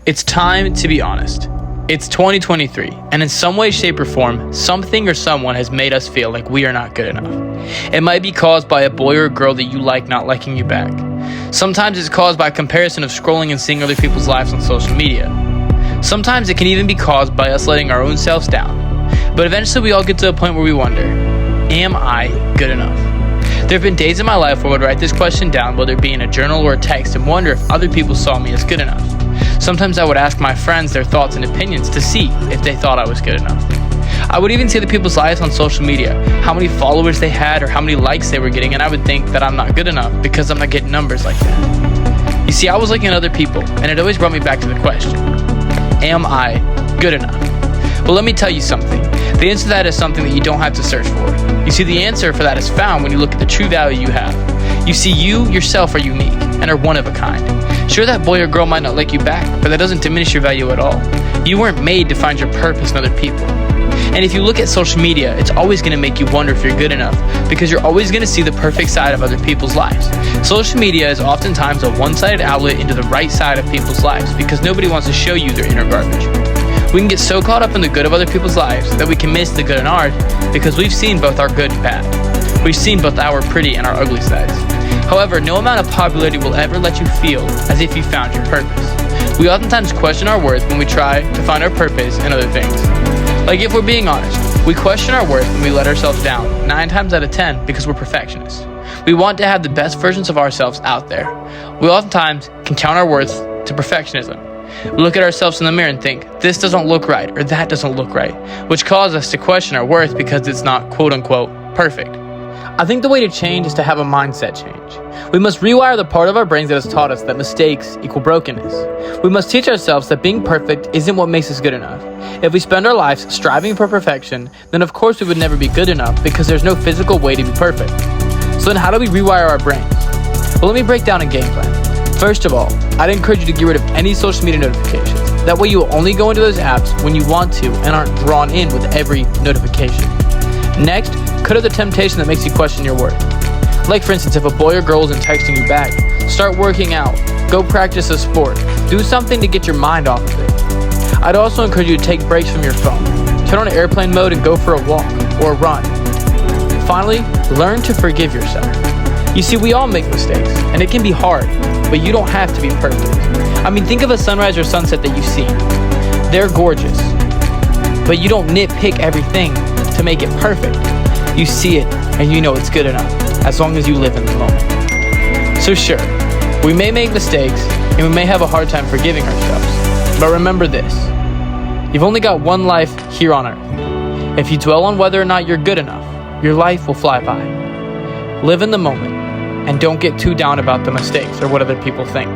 It's time to be honest. It's 2023, and in some way, shape, or form, something or someone has made us feel like we are not good enough. It might be caused by a boy or a girl that you like not liking you back. Sometimes it's caused by a comparison of scrolling and seeing other people's lives on social media. Sometimes it can even be caused by us letting our own selves down. But eventually we all get to a point where we wonder, am I good enough? There have been days in my life where I would write this question down, whether it be in a journal or a text, and wonder if other people saw me as good enough. Sometimes I would ask my friends their thoughts and opinions to see if they thought I was good enough. I would even see the people's lives on social media, how many followers they had or how many likes they were getting, and I would think that I'm not good enough because I'm not getting numbers like that. You see, I was looking at other people, and it always brought me back to the question, am I good enough? Well, let me tell you something. The answer to that is something that you don't have to search for. You see, the answer for that is found when you look at the true value you have. You see, you yourself are unique and are one of a kind. Sure, that boy or girl might not like you back, but that doesn't diminish your value at all. You weren't made to find your purpose in other people. And if you look at social media, it's always going to make you wonder if you're good enough, because you're always going to see the perfect side of other people's lives. Social media is oftentimes a one-sided outlet into the right side of people's lives, because nobody wants to show you their inner garbage. We can get so caught up in the good of other people's lives that we can miss the good in ours, because we've seen both our good and bad. We've seen both our pretty and our ugly sides. However, no amount of popularity will ever let you feel as if you found your purpose. We oftentimes question our worth when we try to find our purpose in other things. Like, if we're being honest, we question our worth when we let ourselves down 9 times out of 10 because we're perfectionists. We want to have the best versions of ourselves out there. We oftentimes can count our worth to perfectionism. We look at ourselves in the mirror and think, this doesn't look right or that doesn't look right, which causes us to question our worth because it's not quote-unquote perfect. I think the way to change is to have a mindset change. We must rewire the part of our brains that has taught us that mistakes equal brokenness. We must teach ourselves that being perfect isn't what makes us good enough. If we spend our lives striving for perfection, then of course we would never be good enough because there's no physical way to be perfect. So then how do we rewire our brains? Well, let me break down a game plan. First of all, I'd encourage you to get rid of any social media notifications. That way you will only go into those apps when you want to and aren't drawn in with every notification. Next, cut out the temptation that makes you question your worth. Like, for instance, if a boy or girl isn't texting you back, start working out, go practice a sport, do something to get your mind off of it. I'd also encourage you to take breaks from your phone, turn on airplane mode and go for a walk or a run. Finally, learn to forgive yourself. You see, we all make mistakes, and it can be hard, but you don't have to be perfect. I mean, think of a sunrise or sunset that you've seen. They're gorgeous, but you don't nitpick everything to make it perfect. You see it, and you know it's good enough, as long as you live in the moment. So sure, we may make mistakes, and we may have a hard time forgiving ourselves, but remember this, you've only got one life here on earth. If you dwell on whether or not you're good enough, your life will fly by. Live in the moment, and don't get too down about the mistakes or what other people think.